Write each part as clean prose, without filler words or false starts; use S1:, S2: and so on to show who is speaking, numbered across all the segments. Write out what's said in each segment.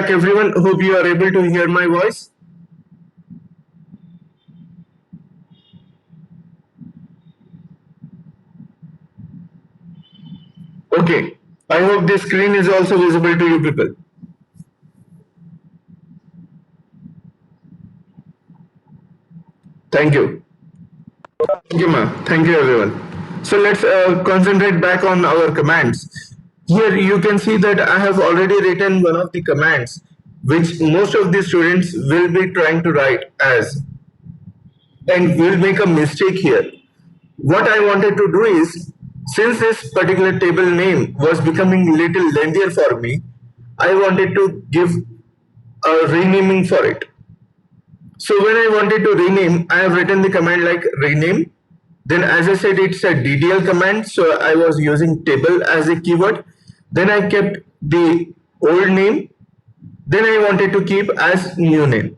S1: back, everyone. Hope you are able to hear my voice. Okay. I hope this screen is also visible to you people. Thank you. Thank you, ma'am. Thank you, everyone. So let's concentrate back on our commands. Here you can see that I have already written one of the commands which most of the students will be trying to write as, and will make a mistake here. What I wanted to do is, since this particular table name was becoming little lengthier for me, I wanted to give a renaming for it. So when I wanted to rename, I have written the command like rename. Then as I said, it's a DDL command. So I was using table as a keyword. Then I kept the old name. Then I wanted to keep as new name.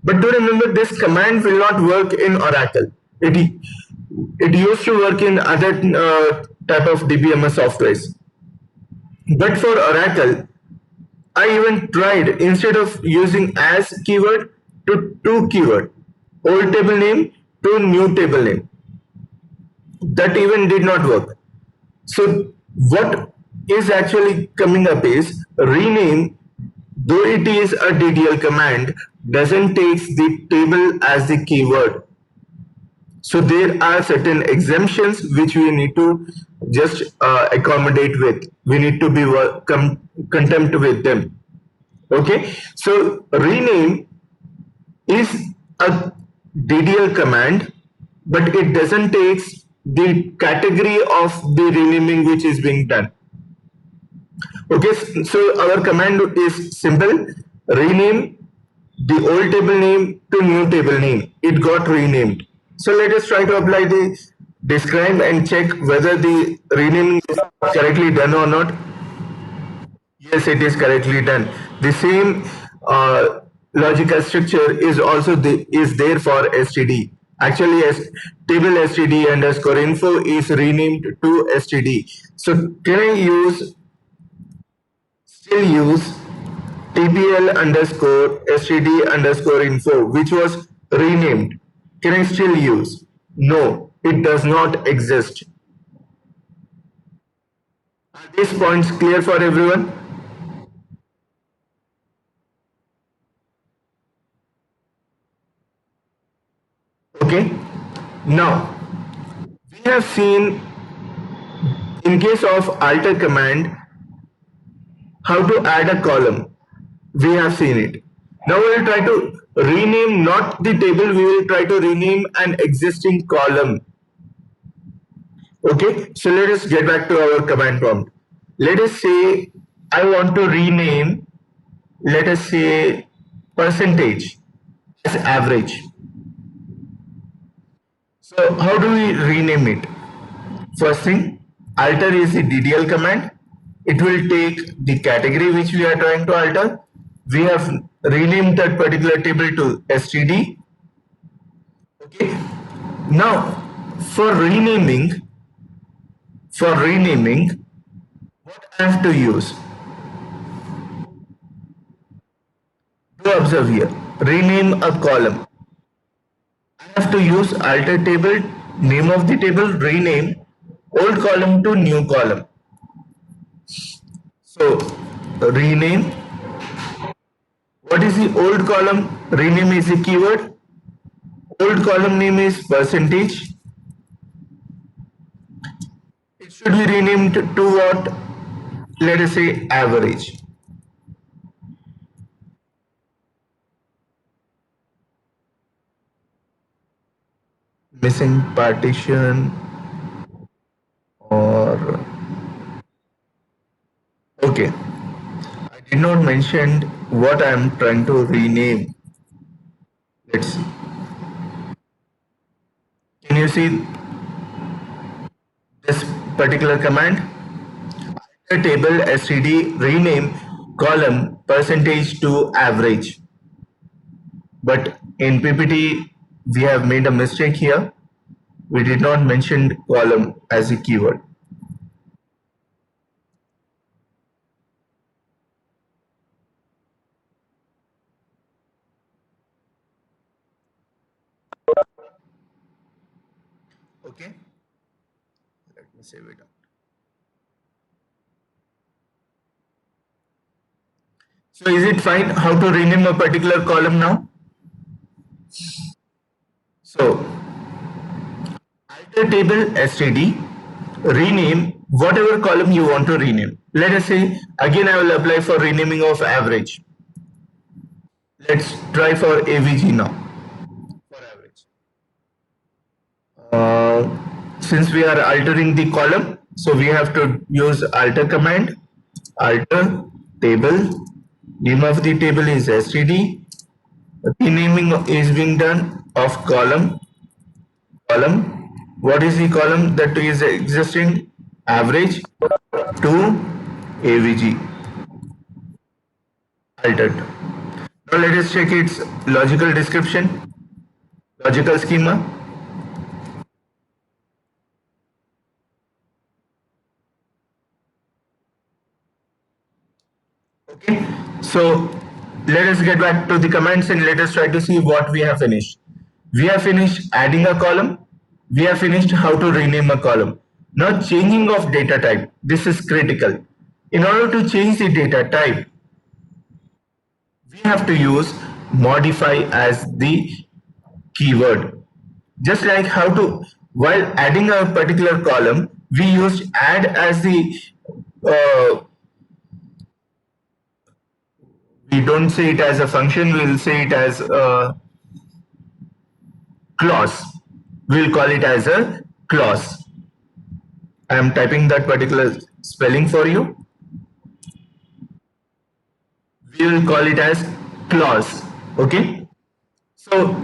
S1: But do remember, this command will not work in Oracle. It used to work in other type of DBMS softwares. But for Oracle, I even tried, instead of using as keyword, to keyword, old table name to new table name. That even did not work. So what is actually coming up is rename, though it is a DDL command, doesn't take the table as the keyword. So there are certain exemptions which we need to just accommodate with. We need to be contempt with them. Okay, so rename is a DDL command, but it doesn't take the category of the renaming which is being done. Okay, so our command is simple: rename the old table name to new table name. It got renamed. So let us try to apply the describe and check whether the renaming is correctly done or not. Yes, it is correctly done. The same logical structure is also is there for STD. Actually, as table STD underscore info is renamed to STD. So can I still use TBL underscore STD underscore info, which was renamed? Can I still use? No, it does not exist. Are these points clear for everyone? Okay. Now, we have seen, in case of alter command, how to add a column. We have seen it. Now we will try to rename not the table, we will try to rename an existing column. Okay, so let us get back to our command prompt. Let us say I want to rename, let us say, percentage as average. So how do we rename it? First thing, alter is the DDL command. It will take the category which we are trying to alter. We have renamed that particular table to STD. Okay. Now, for renaming, what I have to use? Do observe here. Rename a column. I have to use alter table, name of the table, rename old column to new column. So rename. What is the old column? Rename is the keyword. Old column name is percentage. It should be renamed to what? Let us say average. Missing partition, or okay. I did not mention what I am trying to rename. Let's see. Can you see this particular command? The table STD rename column percentage to average. But in PPT, we have made a mistake here. We did not mention column as a keyword. Okay, let me save it. So is it fine how to rename a particular column now? So alter table std, rename whatever column you want to rename. Let us say again I will apply for renaming of average. Let's try for avg now. For average. Since we are altering the column, so we have to use alter command. Alter table. Name of the table is std. Renaming is being done of column. Column. What is the column that is existing? Average to avg. Altered. Now let us check its logical description. Logical schema. Okay, so let us get back to the comments and let us try to see what we have finished. We have finished adding a column. We have finished how to rename a column. Now changing of data type. This is critical. In order to change the data type, we have to use modify as the keyword. Just like how to, while adding a particular column, we used add as the uh, we don't say it as a function, we'll say it as a clause. We'll call it as a clause. I am typing that particular spelling for you. We will call it as clause. Okay. So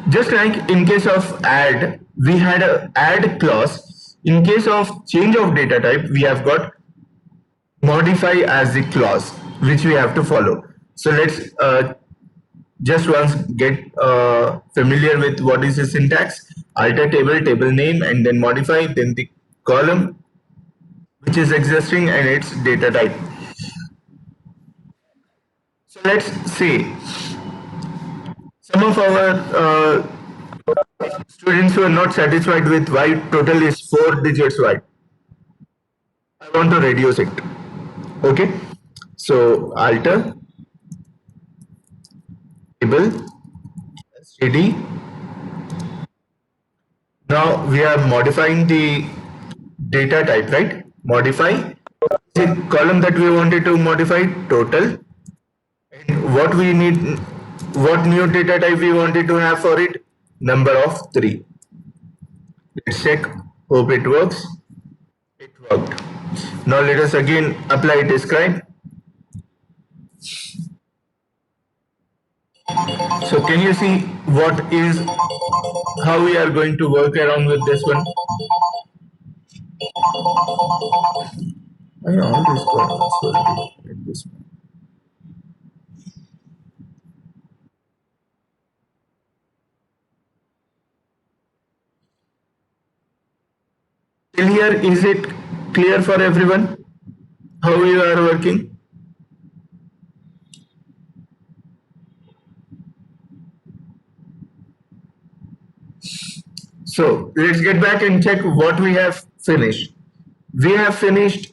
S1: just like in case of add, we had a add clause. In case of change of data type, we have got modify as the clause which we have to follow. So let's just once get familiar with what is the syntax. Alter table, table name, and then modify, then the column which is existing and its data type. So let's say some of our students who are not satisfied with why total is 4 digits wide. I want to reduce it. Okay. So alter table std. Now we are modifying the data type, right? Modify the column that we wanted to modify total. And what we need, what new data type we wanted to have for it? Number of 3. Let's check. Hope it works. It worked. Now let us again apply describe. So can you see what is, how we are going to work around with this one? I always got sorry at this one. Till here, is it clear for everyone how we are working? So let's get back and check what we have finished. We have finished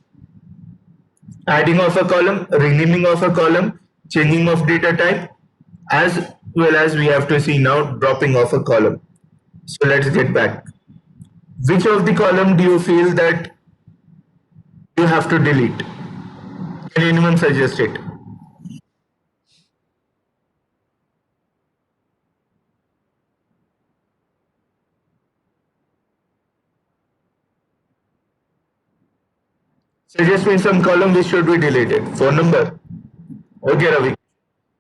S1: adding of a column, renaming of a column, changing of data type, as well as we have to see now dropping of a column. So let's get back. Which of the column do you feel that you have to delete? Can anyone suggest it? Suggest me some column which should be deleted. Phone number. Okay, Ravi.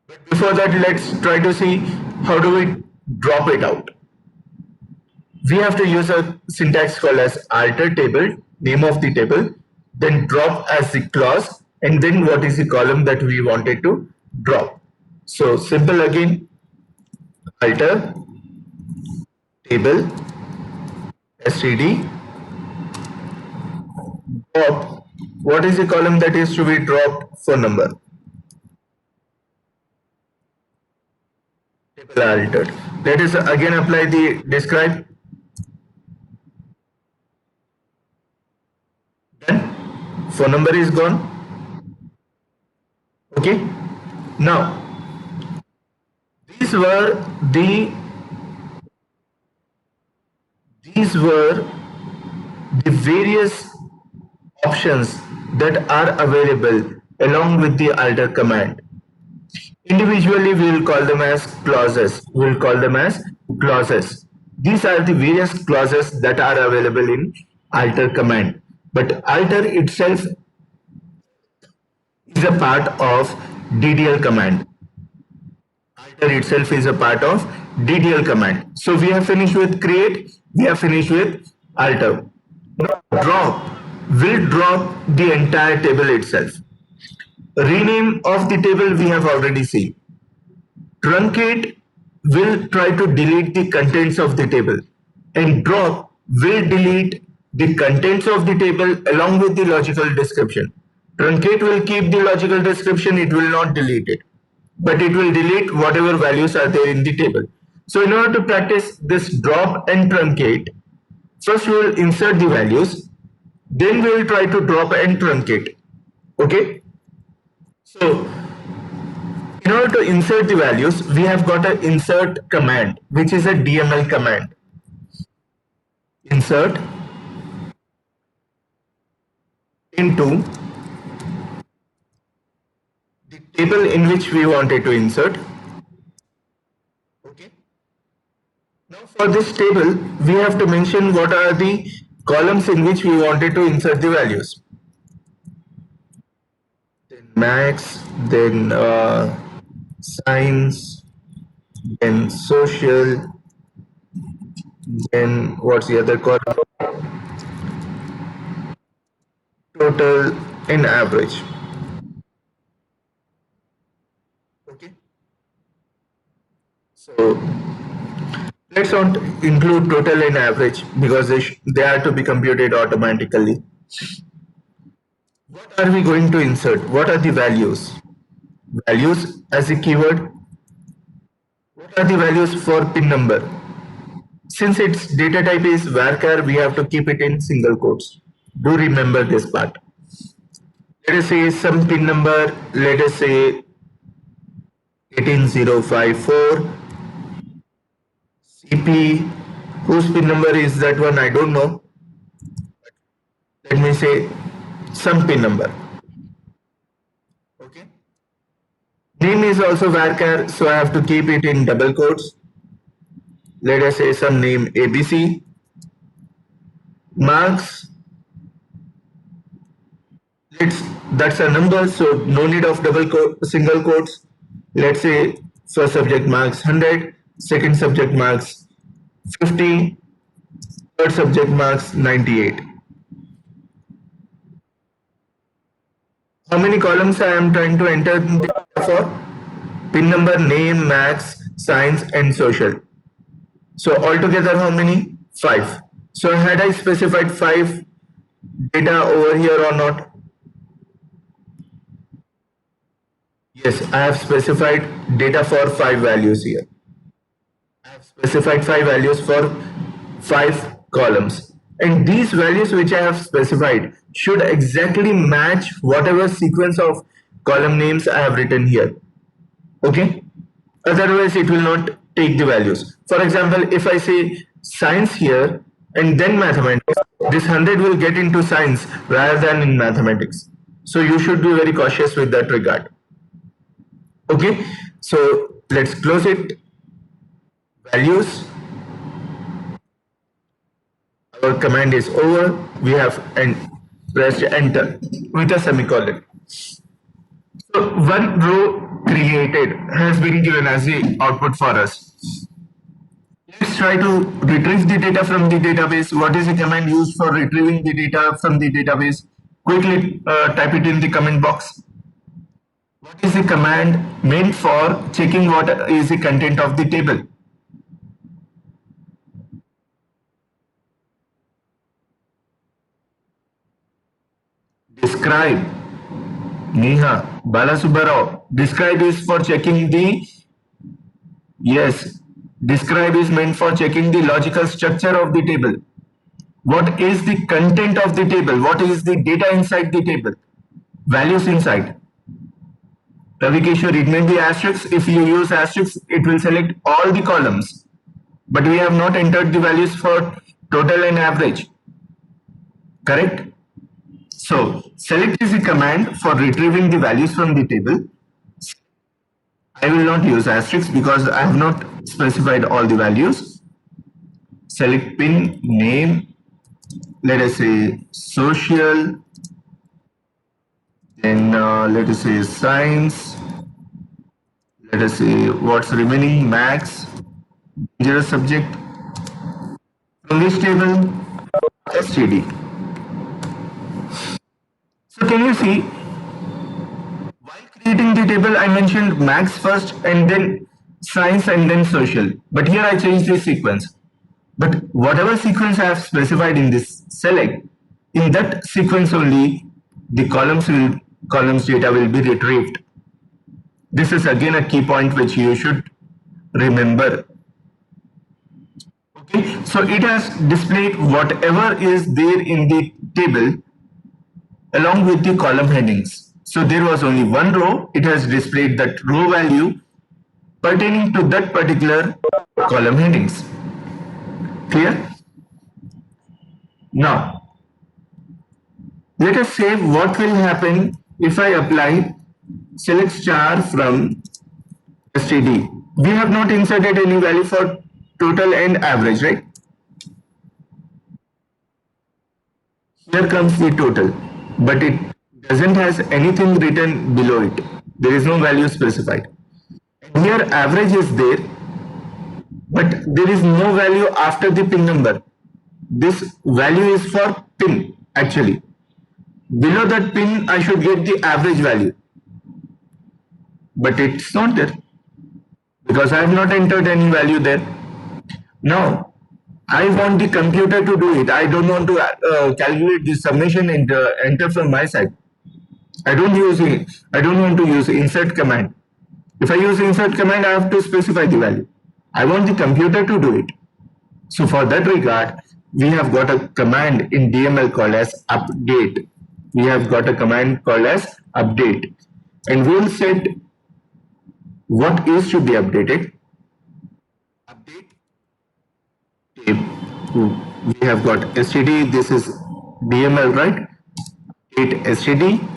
S1: But before that, let's try to see how do we drop it out. We have to use a syntax called as alter table, name of the table, then drop as the clause, and then what is the column that we wanted to drop. So simple again, alter table std drop. What is the column that is to be dropped? Phone number. Table altered. Let us again apply the describe. Phone number is gone. Okay. Now, these were the these were the various options that are available along with the alter command. Individually, we will call them as clauses. We will call them as clauses. These are the various clauses that are available in alter command. But alter itself is a part of DDL command. Alter itself is a part of DDL command. So we have finished with create, we have finished with alter. Now drop will drop the entire table itself. Rename of the table we have already seen. Truncate will try to delete the contents of the table, and drop will delete the contents of the table along with the logical description. Truncate will keep the logical description, it will not delete it, but it will delete whatever values are there in the table. So in order to practice this drop and truncate, first we will insert the values, then we will try to drop and truncate. Okay, so in order to insert the values, we have got an insert command, which is a DML command. Insert into the table in which we wanted to insert. Okay. Now for this table, we have to mention what are the columns in which we wanted to insert the values. Then max, then science, then social, then what's the other column? Total and average. Okay. So let's not include total and average because they are to be computed automatically. What are we going to insert? What are the values? Values as a keyword. What are the values for pin number? Since its data type is varchar, we have to keep it in single quotes. Do remember this part. Let us say some pin number, let us say 18054, CP, whose pin number is that one, I don't know. Let me say some pin number. Okay. Name is also varchar, so I have to keep it in double quotes. Let us say some name ABC. Marks, that's a number, so no need of single quotes. Let's say first subject marks 100, second subject marks 50, third subject marks 98. How many columns I am trying to enter for? Pin number, name, max, science, and social. So altogether how many? 5. So had I specified 5 data over here or not? Yes, I have specified data for 5 values here. I have specified 5 values for 5 columns. And these values which I have specified should exactly match whatever sequence of column names I have written here. Okay? Otherwise, it will not take the values. For example, if I say science here and then mathematics, this 100 will get into science rather than in mathematics. So you should be very cautious with that regard. Okay, so let's close it. Values. Our command is over. We have pressed enter with a semicolon. So one row created has been given as the output for us. Let's try to retrieve the data from the database. What is the command used for retrieving the data from the database? Quickly type it in the comment box. What is the command meant for checking what is the content of the table? Describe. Neha, Balasubbarao. Describe is for checking the, yes, describe is meant for checking the logical structure of the table. What is the content of the table? What is the data inside the table? Values inside. Ravikeshwar, it may be asterisk. If you use asterisk, it will select all the columns. But we have not entered the values for total and average. Correct? So, select is a command for retrieving the values from the table. I will not use asterisk because I have not specified all the values. Select pin, name, let us say social, then let us say science, let us say what's remaining, max, dangerous subject. From this table, STD. So can you see, while creating the table, I mentioned max first and then science and then social. But here I changed the sequence. But whatever sequence I have specified in this select, in that sequence only, the columns data will be retrieved. This is again a key point which you should remember. Okay, so it has displayed whatever is there in the table along with the column headings. So there was only one row, it has displayed that row value pertaining to that particular column headings. Clear? Now, let us say what will happen if I apply select star from STD. We have not inserted any value for total and average, right? Here comes the total, but it doesn't has anything written below it. There is no value specified. Here average is there, but there is no value after the pin number. This value is for pin actually. Below that pin, I should get the average value, but it's not there because I have not entered any value there. Now, I want the computer to do it. I don't want to calculate the summation and enter from my side. I don't want to use insert command. If I use insert command, I have to specify the value. I want the computer to do it. So for that regard, we have got a command in DML called as update. We have got a command called as update, and we'll set what is to be updated. Update tape. We have got STD. This is DML, right? Update STD.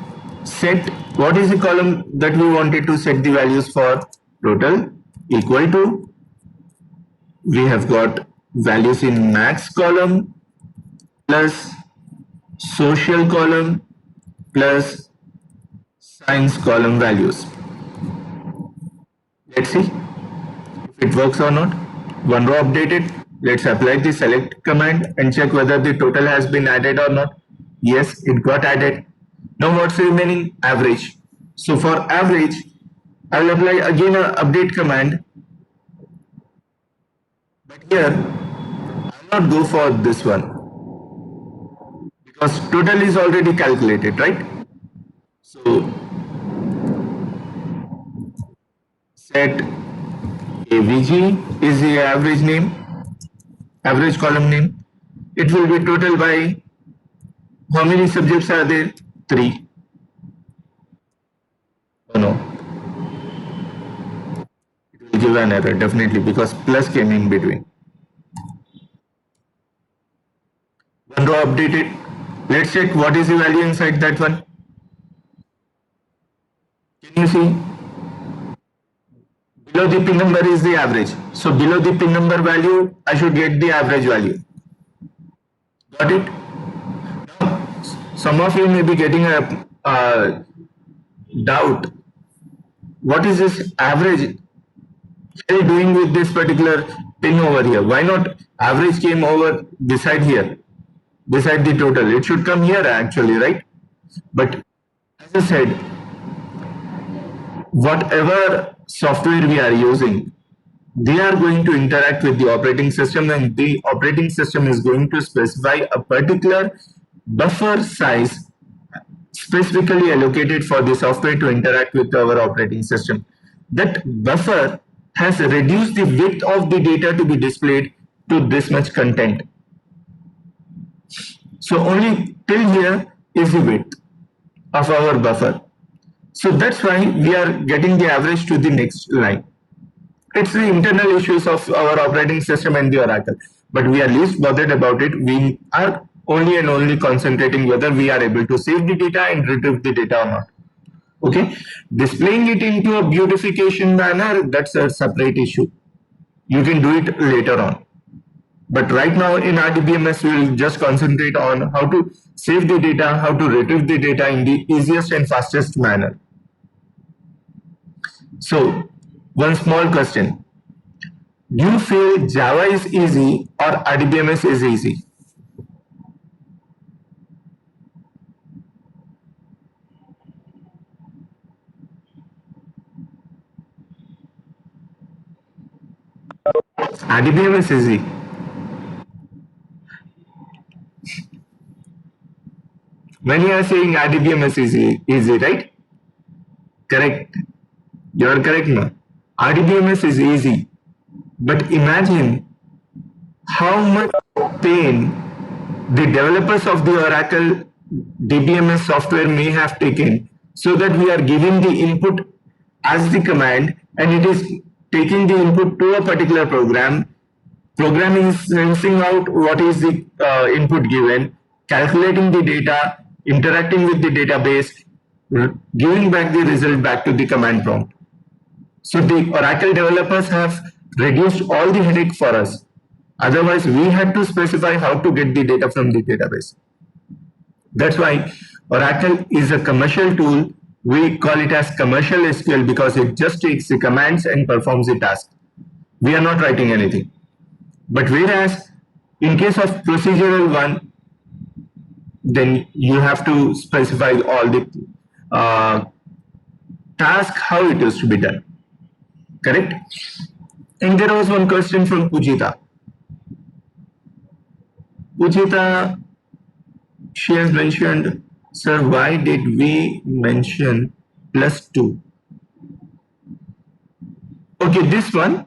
S1: Set what is the column that we wanted to set the values for? Total equal to, we have got values in max column plus social column plus science column values. Let's see if it works or not. One row updated. Let's apply the select command and check whether the total has been added or not. Yes, it got added. Now what's remaining? Average. So for average, I will apply again an update command. But here, I will not go for this one because total is already calculated, right? So set AVG is the average name, average column name. It will be total by how many subjects are there? 3. Oh no. It will give an error definitely because plus came in between. One row updated. Let's check what is the value inside that one. Can you see? Below the pin number is the average. So below the pin number value, I should get the average value. Got it? Now, some of you may be getting a doubt. What is this average doing with this particular pin over here? Why not average came over beside here, beside the total? It should come here actually, right? But as I said, whatever software we are using, they are going to interact with the operating system, and the operating system is going to specify a particular buffer size specifically allocated for the software to interact with our operating system. That buffer has reduced the width of the data to be displayed to this much content. So only till here is the width of our buffer. So that's why we are getting the average to the next line. It's the internal issues of our operating system and the Oracle, but we are least bothered about it. We are only and only concentrating whether we are able to save the data and retrieve the data or not. Okay, displaying it into a beautification manner, that's a separate issue. You can do it later on. But right now in RDBMS, we will just concentrate on how to save the data, how to retrieve the data in the easiest and fastest manner. So, one small question. Do you feel Java is easy or RDBMS is easy? RDBMS is easy. When you are saying RDBMS is easy, right? Correct. You are correct now. RDBMS is easy. But imagine how much pain the developers of the Oracle DBMS software may have taken so that we are giving the input as the command and it is taking the input to a particular program. Program is sensing out what is the input given, calculating the data, interacting with the database, giving back the result back to the command prompt. So the Oracle developers have reduced all the headache for us. Otherwise, we had to specify how to get the data from the database. That's why Oracle is a commercial tool. We call it as commercial SQL because it just takes the commands and performs the task. We are not writing anything. But whereas in case of procedural one, then you have to specify all the task, how it is to be done. Correct? And there was one question from Pujita. Pujita, she has mentioned, sir, why did we mention +2? Okay, this one,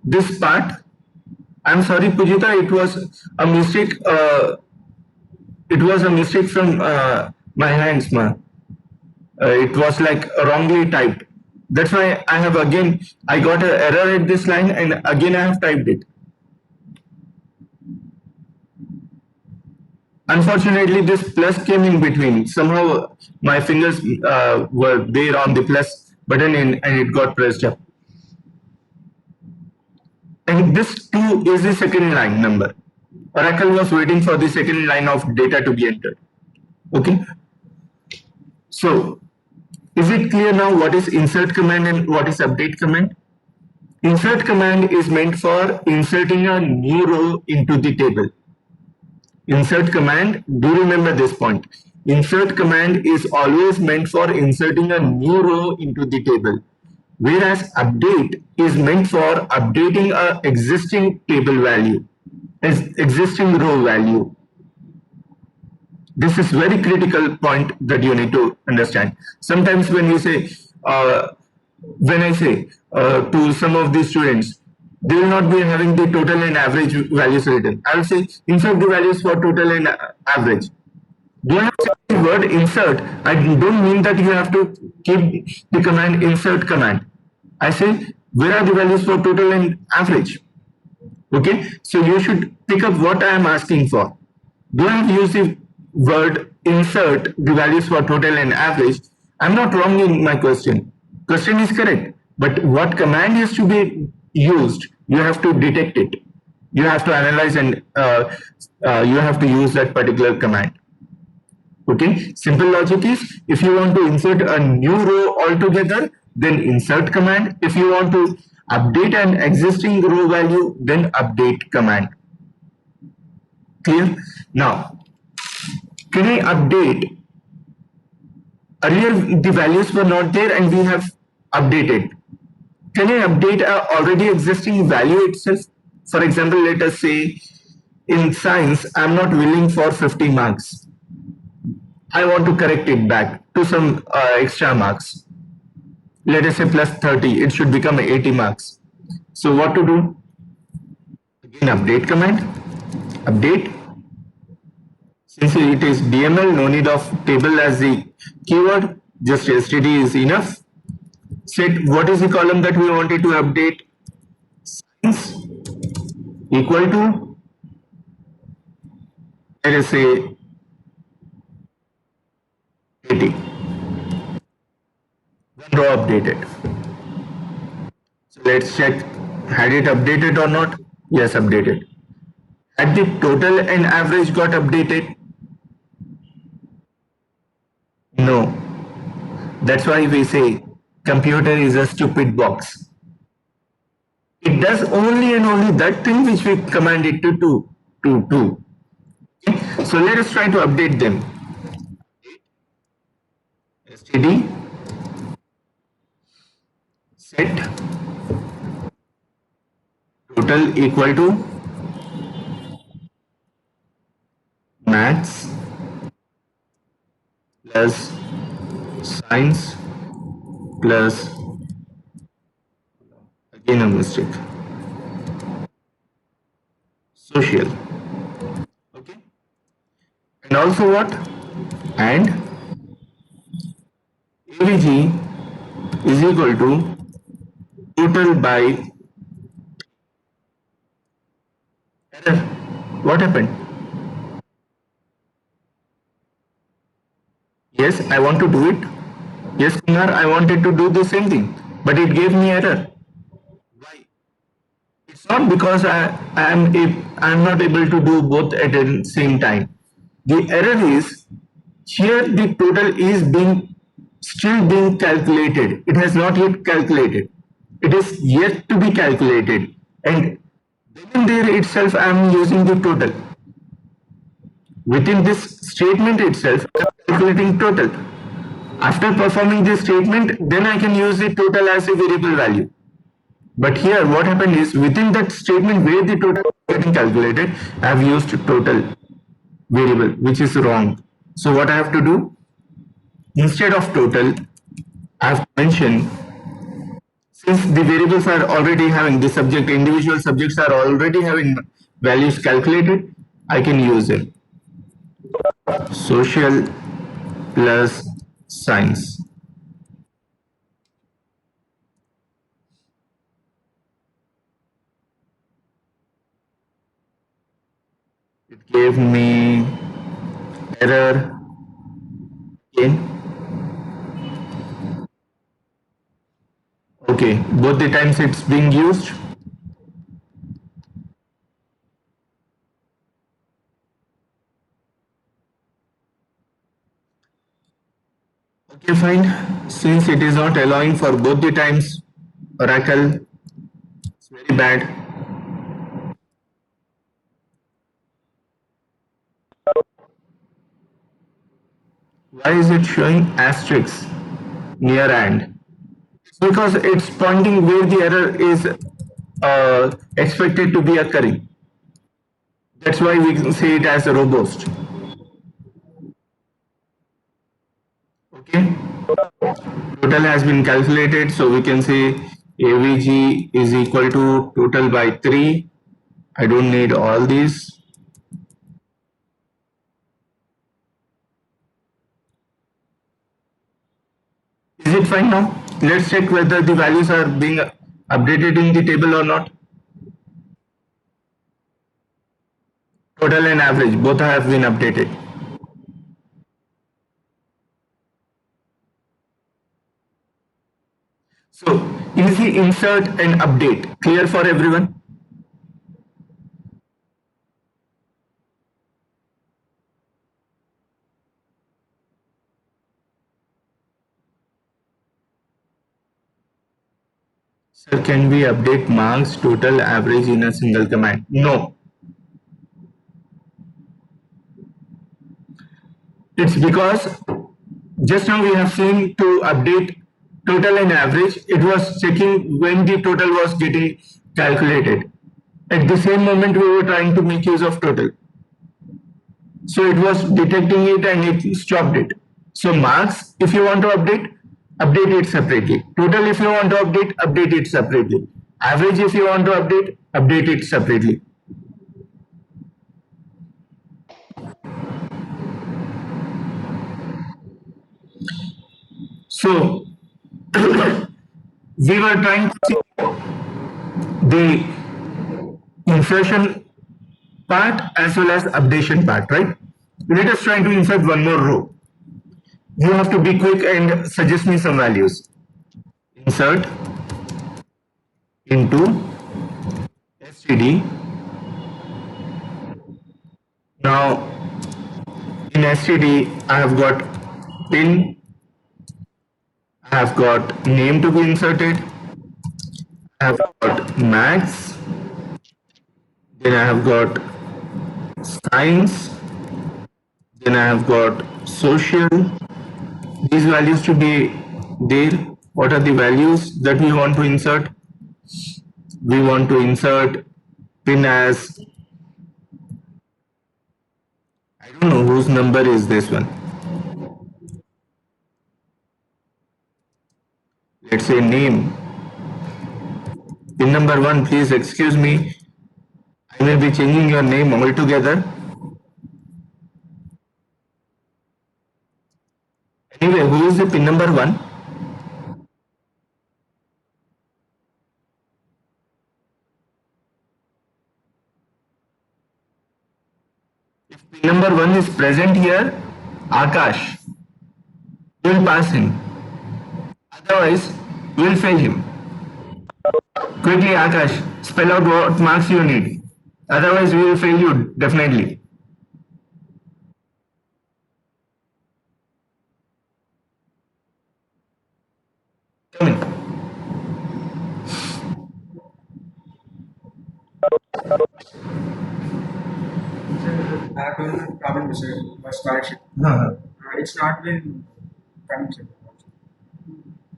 S1: this part, I'm sorry, Pujita, it was a mistake. It was a mistake from my hands, ma. It was like wrongly typed. That's why I have again, I got an error at this line and again I have typed it. Unfortunately, this plus came in between. Somehow my fingers were there on the plus button and it got pressed up. And this 2 is the second line number. Oracle was waiting for the second line of data to be entered. Okay. So, is it clear now what is insert command and what is update command? Insert command is meant for inserting a new row into the table. Insert command, do remember this point. Insert command is always meant for inserting a new row into the table. Whereas update is meant for updating a existing table value, existing row value. This is very critical point that you need to understand. Sometimes when you say, when I say to some of the students, they will not be having the total and average values written. I will say insert the values for total and average. Do I have to say the word insert? I don't mean that you have to keep the command insert command. I say where are the values for total and average? Okay, so you should pick up what I am asking for. Do I have used the word insert the values for total and average? I'm not wrong in my question. Question is correct, but what command is to be used? You have to detect it. You have to analyze and you have to use that particular command. Okay, simple logic is if you want to insert a new row altogether, then insert command. If you want to update an existing row value, then update command. Clear? Now, can I update? Earlier, the values were not there and we have updated. Can I update a already existing value itself? For example, let us say in science, I'm not willing for 50 marks. I want to correct it back to some extra marks. Let us say plus 30, it should become 80 marks. So what to do? Again, update command. Update. Since it is DML, no need of table as the keyword. Just std is enough. Set what is the column that we wanted to update. Science equal to, let us say, 80. One row updated. So let's check, had it updated or not? Yes, updated. Had the total and average got updated? No. That's why we say computer is a stupid box. It does only and only that thing which we command it to do. Okay? So let us try to update them. Std set total equal to maths plus science plus, again a mistake, social. Okay, and also what? And avg is equal to total by error. What happened? Yes, I want to do it. Yes, Kumar, I wanted to do the same thing, but it gave me error. Why? It's not because I'm not able to do both at the same time. The error is here the total is still being calculated. It has not yet calculated. It is yet to be calculated. And within there itself I am using the total. Within this statement itself, I am calculating total. After performing this statement, then I can use the total as a variable value. But here what happened is within that statement where the total is getting calculated, I have used total variable, which is wrong. So what I have to do? Instead of total, I have to mention, since the variables are already having the subject, individual subjects are already having values calculated, I can use it. Social plus science. It gave me error again. Okay, both the times it's being used. Okay, fine. Since it is not allowing for both the times, Oracle, it's very bad. Why is it showing asterisks near and? Because it's pointing where the error is expected to be occurring. That's why we can say it as a robust. Okay. Total has been calculated, so we can say AVG is equal to total by 3. I don't need all these. Is it fine now? Let's check whether the values are being updated in the table or not. Total and average, both have been updated. So, easy insert and update. Clear for everyone? Sir, can we update marks, total, average in a single command? No. It's because just now we have seen to update total and average, it was checking when the total was getting calculated. At the same moment, we were trying to make use of total. So it was detecting it and it stopped it. So marks, if you want to update it separately. Total, if you want to update it separately. Average, if you want to update it separately. So we were trying to see the insertion part as well as updation part, right? Let us try to insert one more row. You have to be quick and suggest me some values. Insert into std. Now in std I have got pin, I have got name to be inserted, I have got maths, then I have got science, then I have got social. These values to be there. What are the values that we want to insert? We want to insert pin as, I don't know whose number is this one. Let's say name. Pin number 1, please excuse me. I may be changing your name altogether. Anyway, who is the pin number 1? If pin number 1 is present here, Akash, we will pass him. Otherwise, we will fail him. Quickly, Akash, spell out what marks you need. Otherwise, we will fail you definitely. Come in.
S2: I have a problem with my scholarship. It's not been coming. Sir.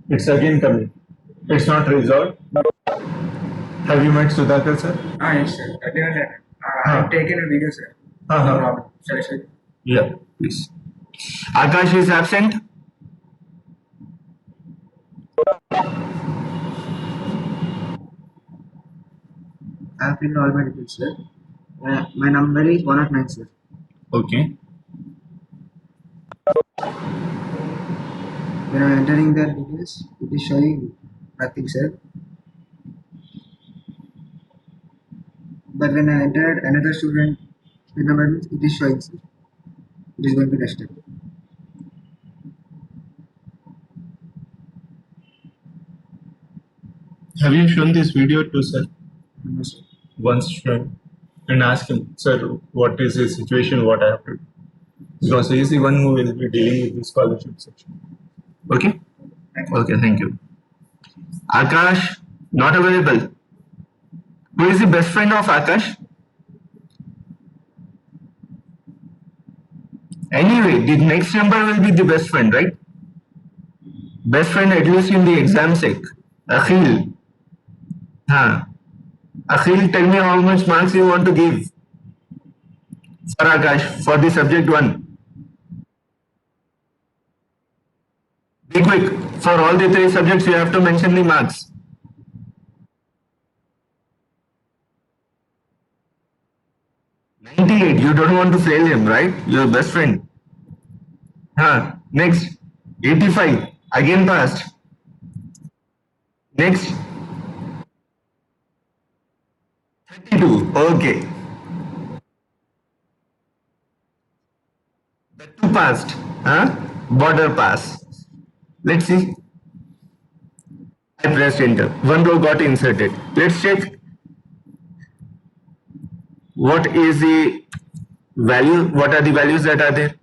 S1: It's again coming. It's not resolved. Have you met Sudhakar, sir?
S2: Yes, sir. I've taken a video, sir. No problem. Shall I show you?
S1: Yeah, please. Akash is absent.
S2: I've filled all my details, sir. My number is 109, sir.
S1: Okay.
S2: When I'm entering the details, it is showing nothing, sir. But when I entered another student with number, it is showing, sir. It is going to next step.
S1: Have you shown this video to sir?
S2: No, sir.
S1: Once shown and ask him, sir, what is the situation, what I have to do? Because he is the one who will be dealing with the scholarship section. Okay? Okay, thank you. Akash, not available. Who is the best friend of Akash? Anyway, the next number will be the best friend, right? Best friend at least in the exam sec. Akhil. Huh. Akhil, tell me how much marks you want to give for Akash for the subject 1. Be quick. For all the 3 subjects, you have to mention the marks. 98. You don't want to fail him, right? Your best friend. Huh. Next. 85. Again passed. Next. 32. Okay. The 2 passed. Huh? Border pass. Let's see. I pressed enter. 1 row got inserted. Let's check what is the value, what are the values that are there.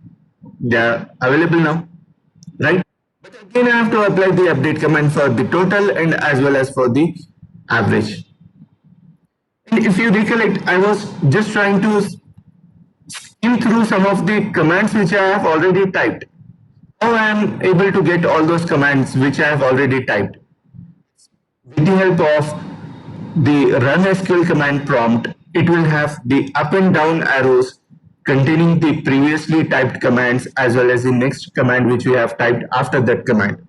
S1: They are available now, right? But again, I have to apply the update command for the total and as well as for the average. And if you recollect, I was just trying to skim through some of the commands which I have already typed. How I am able to get all those commands which I have already typed? With the help of the run SQL command prompt, it will have the up and down arrows containing the previously typed commands as well as the next command which we have typed after that command.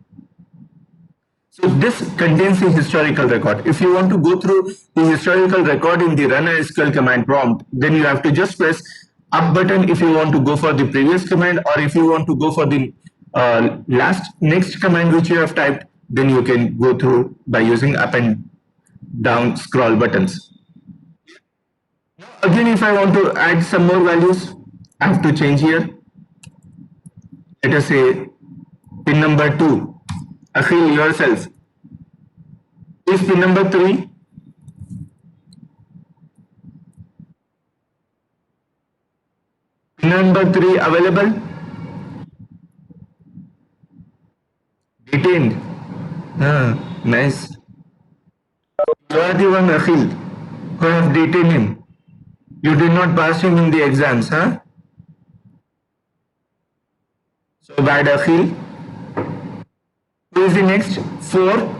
S1: So this contains the historical record. If you want to go through the historical record in the run SQL command prompt, then you have to just press up button if you want to go for the previous command, or if you want to go for the Last next command which you have typed, then you can go through by using up and down scroll buttons. Again, if I want to add some more values, I have to change here. Let us say pin number 2. Akhil, yourself. Is pin number 3? Pin number 3 available? Detained. Ah, nice. You are the one, Akhil, who have detained him. You did not pass him in the exams, huh? So bad, Akhil. Who is the next? 4.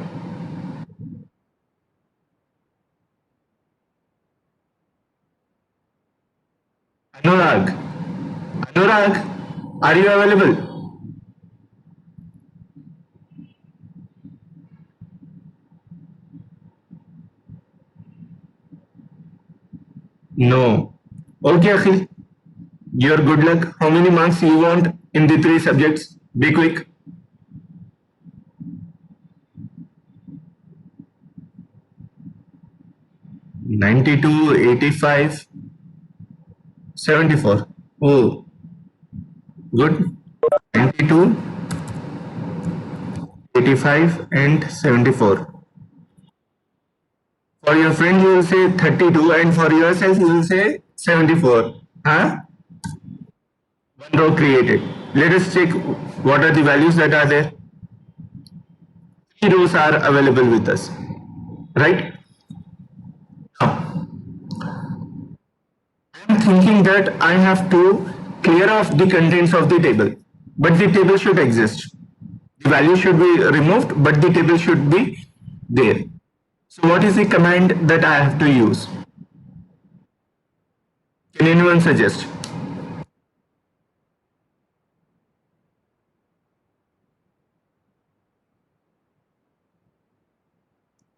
S1: Anurag. Anurag, are you available? No. Okay, Akhil. Your good luck. How many marks you want in the 3 subjects? Be quick. 92, 85, 74. Oh, good. 92, 85 and 74. For your friend you will say 32 and for yourself you will say 74. Huh? One row created. Let us check what are the values that are there. 3 rows are available with us. Right? Now, I am thinking that I have to clear off the contents of the table. But the table should exist. The value should be removed, but the table should be there. So what is the command that I have to use? Can anyone suggest?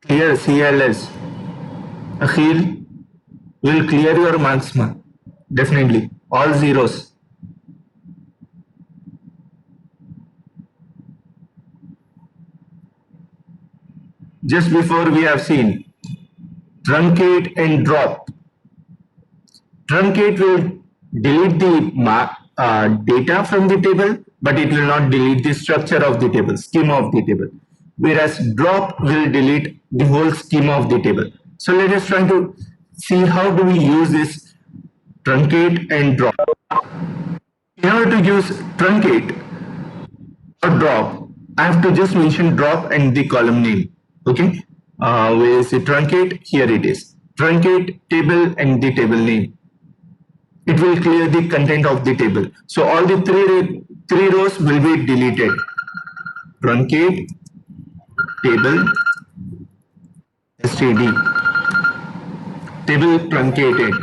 S1: Clear CLS. Akhil will clear your marks, ma. Definitely. All zeros. Just before we have seen truncate and drop. Truncate will delete the data from the table, but it will not delete the structure of the table, schema of the table. Whereas drop will delete the whole schema of the table. So let us try to see how do we use this truncate and drop. In order to use truncate or drop, I have to just mention drop and the column name. Okay, where is the truncate? Here it is. Truncate table and the table name. It will clear the content of the table. So all the three rows will be deleted. Truncate table std. Table truncated.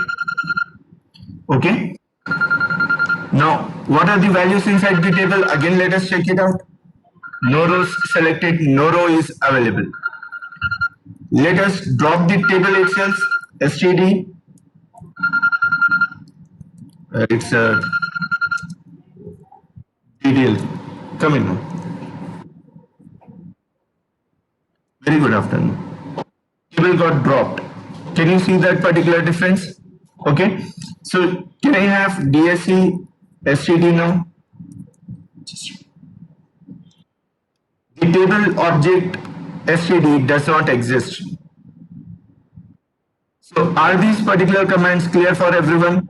S1: Okay. Now, what are the values inside the table? Again, let us check it out. No rows selected, no row is available. Let us drop the table itself. Std. It's a detail. Come in now. Very good afternoon. Table got dropped. Can you see that particular difference? Okay. So can I have DSC std now? The table object std does not exist. So are these particular commands clear for everyone?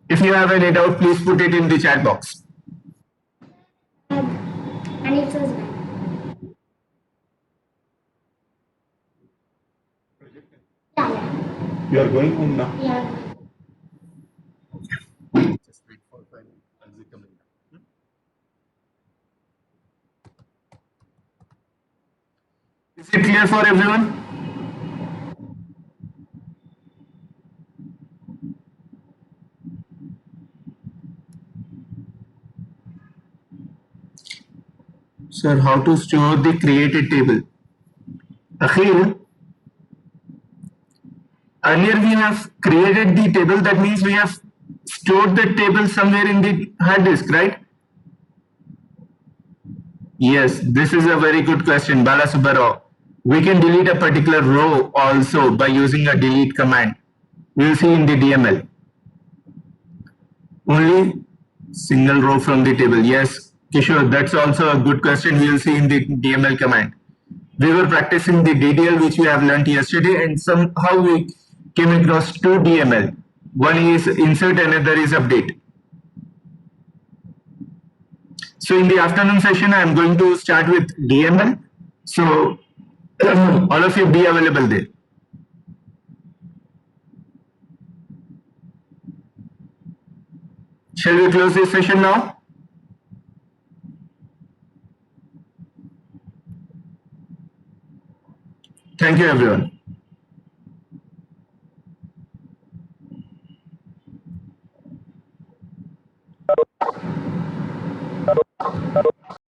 S1: If you have any doubt, please put it in the chat box.
S3: And it was bad. Yeah.
S1: You are going home now.
S3: Yeah.
S1: Just wait for 5 minutes. I'll be coming back. Is it clear for everyone? Sir, how to store the created table? Akhil, earlier we have created the table, that means we have stored the table somewhere in the hard disk, right? Yes, this is a very good question, Bala Subbarao. We can delete a particular row also by using a delete command. We'll see in the DML. Only single row from the table. Yes, Kishore, that's also a good question. We'll see in the DML command. We were practicing the DDL which we have learned yesterday, and somehow we came across two DML. One is insert, another is update. So in the afternoon session, I'm going to start with DML. So all of you be available there. Shall we close this session now? Thank you, everyone.